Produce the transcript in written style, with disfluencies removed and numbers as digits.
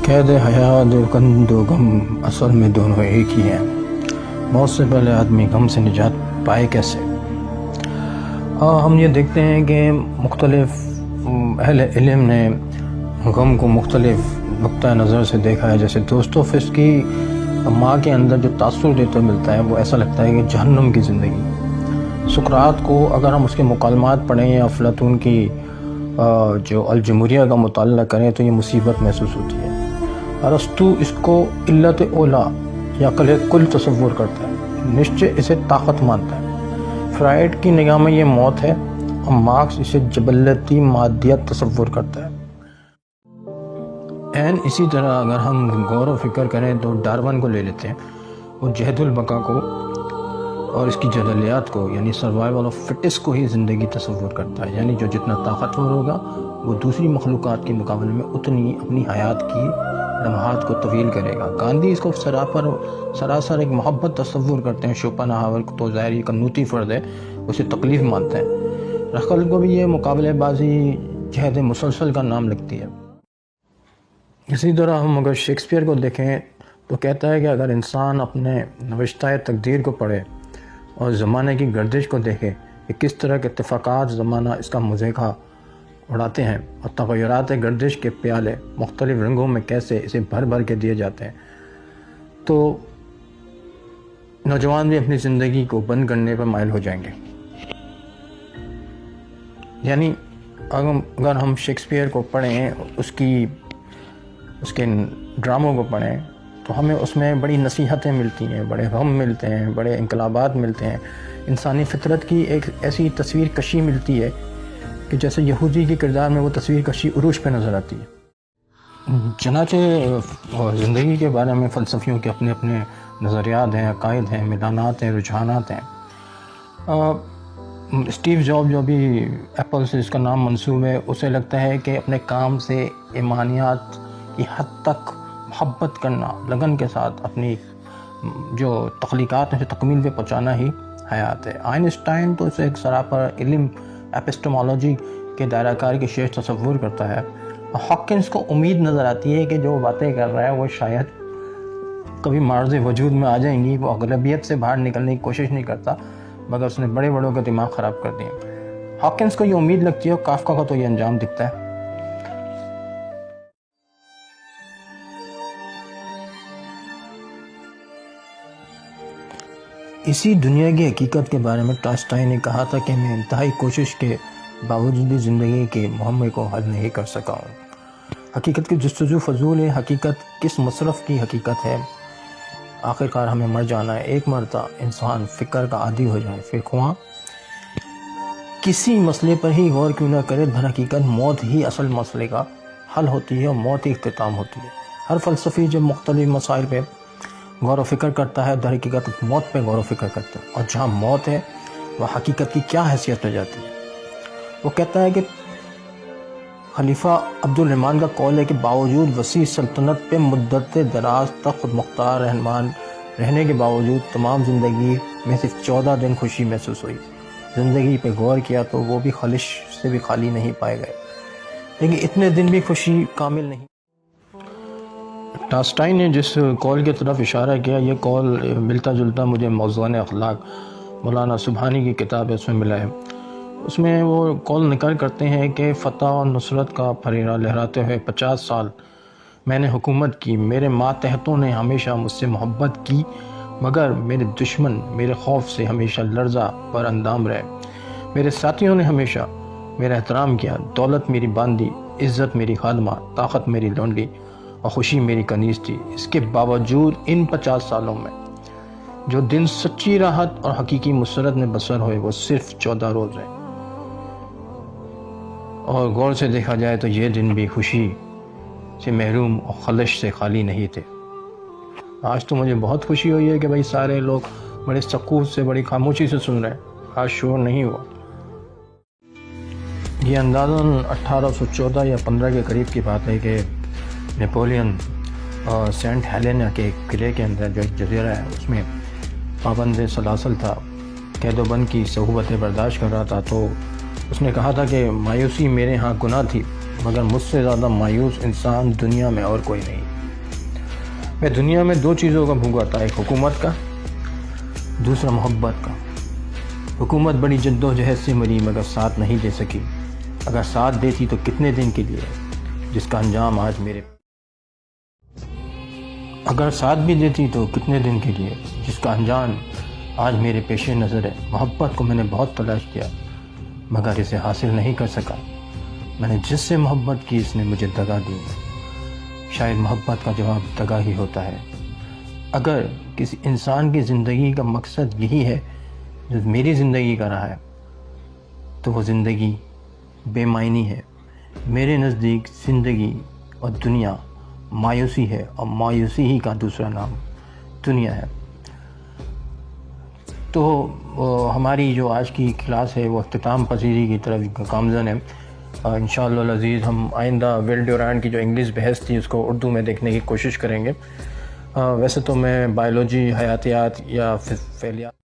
قید حیات و قند و غم اصل میں دونوں ایک ہی ہیں۔ موت سے پہلے آدمی غم سے نجات پائے کیسے؟ ہم یہ دیکھتے ہیں کہ مختلف اہل علم نے غم کو مختلف نقطہ نظر سے دیکھا ہے۔ جیسے دوستوفسٹ کی ماں کے اندر جو تاثر دیتا ملتا ہے وہ ایسا لگتا ہے کہ جہنم کی زندگی۔ سقراط کو اگر ہم اس کے مکالمات پڑھیں یا افلاطون کی جو الجمہوریہ کا مطالعہ کریں تو یہ مصیبت محسوس ہوتی ہے۔ ارسطو اس کو علت اولا یا عقل کل تصور کرتا ہے، نشچے اسے طاقت مانتا ہے۔ فرائڈ کی نگاہ میں یہ موت ہے اور مارکس اسے جبلتی مادیت تصور کرتا ہے۔ اسی طرح اگر ہم غور و فکر کریں تو ڈارون کو لے لیتے ہیں، وہ جہد البقا کو اور اس کی جدلیات کو یعنی سروائیول آف فٹس کو ہی زندگی تصور کرتا ہے، یعنی جو جتنا طاقتور ہوگا وہ دوسری مخلوقات کے مقابلے میں اتنی اپنی حیات کی لمحات کو طویل کرے گا۔ گاندھی اس کو سراسر ایک محبت تصور کرتے ہیں۔ شوپنہاور کو تو ظاہر قنوطی فرد ہے، اسے تکلیف مانتے ہیں۔ رخل کو بھی یہ مقابلے بازی جہد مسلسل کا نام لگتی ہے۔ اسی طرح ہم اگر شیکسپیئر کو دیکھیں تو کہتا ہے کہ اگر انسان اپنے نوشتہ تقدیر کو پڑھے اور زمانے کی گردش کو دیکھے کہ کس طرح کے اتفاقات زمانہ اس کا مذائقہ اڑاتے ہیں اور تغیرات گردش کے پیالے مختلف رنگوں میں کیسے اسے بھر بھر کے دیے جاتے ہیں، تو نوجوان بھی اپنی زندگی کو بند کرنے پر مائل ہو جائیں گے۔ یعنی اگر ہم شیکسپیئر کو پڑھیں، اس کے ڈراموں کو پڑھیں تو ہمیں اس میں بڑی نصیحتیں ملتی ہیں، بڑے غم ملتے ہیں، بڑے انقلابات ملتے ہیں، انسانی فطرت کی ایک ایسی تصویر کشی ملتی ہے کہ جیسے یہودی کے کردار میں وہ تصویر کشی عروج پہ نظر آتی ہے۔ چنانچہ زندگی کے بارے میں فلسفیوں کے اپنے اپنے نظریات ہیں، عقائد ہیں، میدانات ہیں، رجحانات ہیں۔ اسٹیو جاب جو بھی ایپل سے اس کا نام منسوب ہے، اسے لگتا ہے کہ اپنے کام سے ایمانیات کی حد تک محبت کرنا، لگن کے ساتھ اپنی جو تخلیقات ہیں تکمیل پہ پہنچانا ہی حیات ہے۔ آئنسٹائن تو اسے ایک سراپر علم ایپسٹمالوجی کے دائرہ کار کی شیش تصور کرتا ہے۔ ہاکنس کو امید نظر آتی ہے کہ جو باتیں کر رہا ہے وہ شاید کبھی معرض وجود میں آ جائیں گی۔ وہ اغلبیت سے باہر نکلنے کی کوشش نہیں کرتا، مگر اس نے بڑے بڑوں کا دماغ خراب کر دیا۔ ہاکنس کو یہ امید لگتی ہے اور کافکا کو تو یہ انجام دکھتا ہے۔ اسی دنیا کی حقیقت کے بارے میں ٹالسٹائی نے کہا تھا کہ میں انتہائی کوشش کے باوجود بھی زندگی کے معمے کو حل نہیں کر سکا ہوں۔ حقیقت کی جستجو فضول ہے۔ حقیقت کس مصرف کی حقیقت ہے؟ آخرکار ہمیں مر جانا ہے۔ ایک مرتبہ انسان فکر کا عادی ہو جائے، پھر خواہ کسی مسئلے پر ہی غور کیوں نہ کرے، در حقیقت موت ہی اصل مسئلے کا حل ہوتی ہے اور موت ہی اختتام ہوتی ہے۔ ہر فلسفی جب مختلف مسائل پہ غور و فکر کرتا ہے، در حقیقت موت پہ غور و فکر کرتا ہے، اور جہاں موت ہے وہ حقیقت کی کیا حیثیت ہو جاتی ہے۔ وہ کہتا ہے کہ خلیفہ عبدالرحمن کا قول ہے کہ باوجود وسیع سلطنت پہ مدت دراز تک خود مختار رہنمان رہنے کے باوجود تمام زندگی میں صرف 14 دن خوشی محسوس ہوئی۔ زندگی پہ غور کیا تو وہ بھی خلش سے بھی خالی نہیں پائے گئے، لیکن اتنے دن بھی خوشی کامل نہیں۔ ٹالسٹائی نے جس قول کی طرف اشارہ کیا، یہ قول ملتا جلتا مجھے موضوعان اخلاق مولانا سبحانی کی کتاب ہے اس میں ملا ہے۔ اس میں وہ قول نقل کرتے ہیں کہ فتح و نصرت کا پھریرا لہراتے ہوئے 50 سال میں نے حکومت کی، میرے ماتحتوں نے ہمیشہ مجھ سے محبت کی، مگر میرے دشمن میرے خوف سے ہمیشہ لرزہ پر اندام رہے۔ میرے ساتھیوں نے ہمیشہ میرا احترام کیا، دولت میری باندی، عزت میری خادمہ، طاقت میری لونڈی اور خوشی میری کنیز تھی۔ اس کے باوجود ان 50 سالوں میں جو دن سچی راحت اور حقیقی مسرت میں بسر ہوئے وہ صرف 14 روز رہے، اور غور سے دیکھا جائے تو یہ دن بھی خوشی سے محروم اور خلش سے خالی نہیں تھے۔ آج تو مجھے بہت خوشی ہوئی ہے کہ بھائی سارے لوگ بڑے سکوت سے، بڑی خاموشی سے سن رہے ہیں، آج شور نہیں ہوا۔ یہ اندازاً 1814 یا 15 کے قریب کی بات ہے کہ نیپولین سینٹ ہیلینا کے قلعے کے اندر جو ایک جزیرہ ہے اس میں پابند سلاسل تھا، قید و بند کی صعوبتیں برداشت کر رہا تھا، تو اس نے کہا تھا کہ مایوسی میرے ہاں گناہ تھی، مگر مجھ سے زیادہ مایوس انسان دنیا میں اور کوئی نہیں۔ میں دنیا میں دو چیزوں کا بھوکا تھا، ایک حکومت کا، دوسرا محبت کا۔ حکومت بڑی جد و جہد سے مری مگر ساتھ نہیں دے سکی، اگر ساتھ دیتی تو کتنے دن کے لیے، جس کا انجام آج میرے اگر ساتھ بھی دیتی تو کتنے دن کے لیے، جس کا انجام آج میرے پیش نظر ہے۔ محبت کو میں نے بہت تلاش کیا مگر اسے حاصل نہیں کر سکا، میں نے جس سے محبت کی اس نے مجھے دگا دی۔ شاید محبت کا جواب دگا ہی ہوتا ہے۔ اگر کسی انسان کی زندگی کا مقصد یہی ہے جو میری زندگی کا رہا ہے تو وہ زندگی بے معنی ہے۔ میرے نزدیک زندگی اور دنیا مایوسی ہے، اور مایوسی ہی کا دوسرا نام دنیا ہے۔ تو ہماری جو آج کی کلاس ہے وہ اختتام پذیری کی طرف گامزن ہے۔ انشاءاللہ العزیز ہم آئندہ ویل ڈیورانٹ کی جو انگلش بحث تھی اس کو اردو میں دیکھنے کی کوشش کریں گے۔ ویسے تو میں بائیولوجی، حیاتیات یا فعلیات